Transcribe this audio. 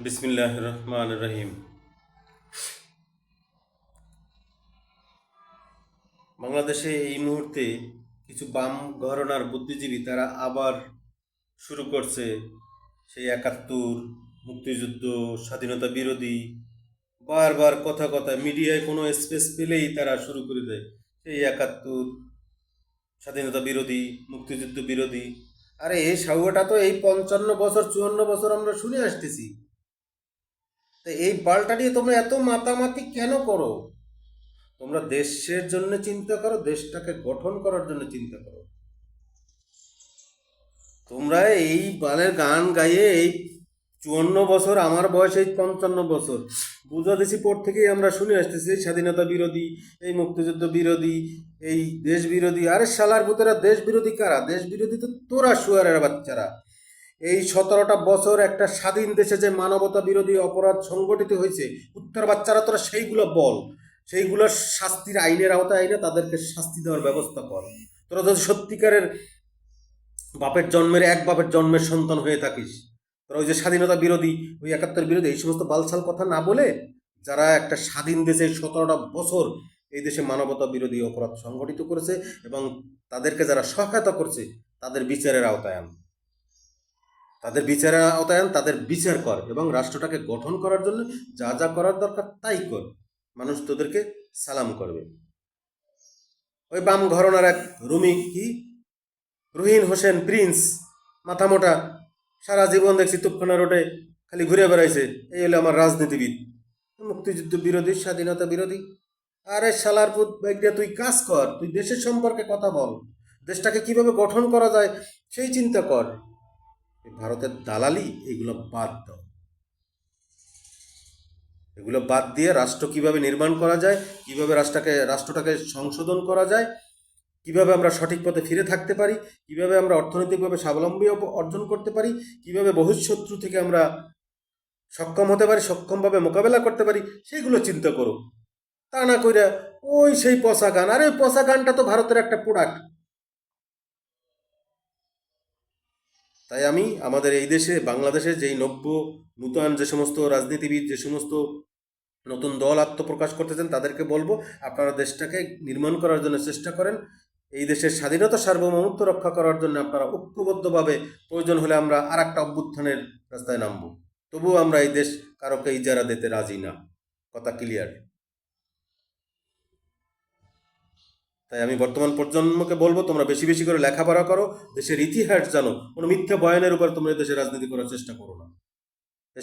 বিসমিল্লাহির রহমানির রহিম। বাংলাদেশে এই মুহূর্তে কিছু বাম ঘরানার বুদ্ধিজীবী তারা আবার শুরু করছে সেই ৭১, মুক্তিযুদ্ধ, স্বাধীনতা বিরোধী, বারবার কথা কথা মিডিয়ায় কোনো স্পেস পেলেই তারা শুরু করে দেয় সেই ৭১, স্বাধীনতা বিরোধী, মুক্তিযুদ্ধ বিরোধী। আরে এই সাহুয়াটা তো এই ৫৫ বছর ৫৪ বছর আমরা শুনে আসতেছি। তো এই পাল্টা নিয়ে তোমরা এত মাতামাতি কেন করো? তোমরা দেশের জন্য চিন্তা করো, দেশটাকে গঠন করার জন্য চিন্তা করো। তোমরা এই বালের গান গাইয়ে এই ৫৪ বছর, আমার বয়স এই ৫৫ বছর, বুঝা দিছি পর থেকেই আমরা শুনে আসতেছি এই স্বাধীনতা বিরোধী, এই মুক্তিযুদ্ধ বিরোধী, এই দেশ বিরোধী। আরে শালার ভূতেরা, দেশ বিরোধী কারা? দেশ বিরোধী তো তোরা শুয়ারের বাচ্চারা। এই ১৭টা বছর একটা স্বাধীন দেশে যে মানবতা বিরোধী অপরাধ সংগঠিত হয়েছে, উত্তর বাচ্চারা তোরা সেইগুলো বল, সেইগুলোর শাস্তির আইনের আওতায় আইনে তাদেরকে শাস্তি দেওয়ার ব্যবস্থা কর। তোরা যদি সত্যিকারের বাপের জন্মের সন্তান হয়ে থাকিস, তোরা ওই যে স্বাধীনতা বিরোধী, ওই ৭১ বিরোধী, এই সমস্ত বালছাল কথা না বলে, যারা একটা স্বাধীন দেশে ১৭টা বছর এই দেশে মানবতা বিরোধী অপরাধ সংগঠিত করেছে এবং তাদেরকে যারা সহায়তা করছে, তাদের বিচারের আওতায় আন, তাদের বিচার কর এবং রাষ্ট্রটাকে গঠন করার জন্য যা যা করার দরকার তাই কর। মানুষ তোদেরকে সালাম করবে। ওই বাম ঘরনার এক রুহিন হোসেন প্রিন্স, মাথা মোটা, সারা জীবন দেখছি তুপখানা রোডে খালি ঘুরে বেড়াইছে, এই হলো আমার রাজনীতিবিদ, মুক্তিযুদ্ধ বিরোধী, স্বাধীনতা বিরোধী। আরে শালার পুত ব্যাগটা, তুই কাজ কর, তুই দেশের সম্পর্কে কথা বল, দেশটাকে কিভাবে গঠন করা যায় সেই চিন্তা কর। ভারতের দালালি এগুলো বাদ দাও। এগুলো বাদ দিয়ে রাষ্ট্র কিভাবে নির্মাণ করা যায়, কিভাবে রাষ্ট্রটাকে সংশোধন করা যায়, কিভাবে আমরা সঠিক পথে ফিরে থাকতে পারি, কিভাবে আমরা অর্থনৈতিকভাবে স্বাবলম্বী অর্জন করতে পারি, কিভাবে বহিঃশত্রু থেকে আমরা সক্ষম হতে পারি, সক্ষমভাবে মোকাবেলা করতে পারি, সেইগুলো চিন্তা করো। তা না কইরা ওই সেই পচা গান। আরে ওই পচা গানটা তো ভারতের একটা প্রোডাক্ট। তাই আমি আমাদের এই দেশে, বাংলাদেশে যেই নূতন যে সমস্ত রাজনীতিবিদ, যে সমস্ত নতুন দল আত্মপ্রকাশ করতেছেন, তাদেরকে বলবো আপনারা দেশটাকে নির্মাণ করার জন্য চেষ্টা করেন। এই দেশের স্বাধীনতা সার্বভৌমত্ব রক্ষা করার জন্য আপনারা ঐক্যবদ্ধভাবে, প্রয়োজন হলে আমরা আর একটা অভ্যুত্থানের রাস্তায় নামবো, তবুও আমরা এই দেশ কারোকে ইজারা দিতে রাজি না। কথা ক্লিয়ার? তাই আমি বর্তমান প্রজন্মকে বলবো, তোমরা বেশি বেশি করে লেখাপড়া করো, দেশের ইতিহাস জানো, কোনো মিথ্যা বয়ানের উপর তোমরা দেশের রাজনীতি করার চেষ্টা করো না।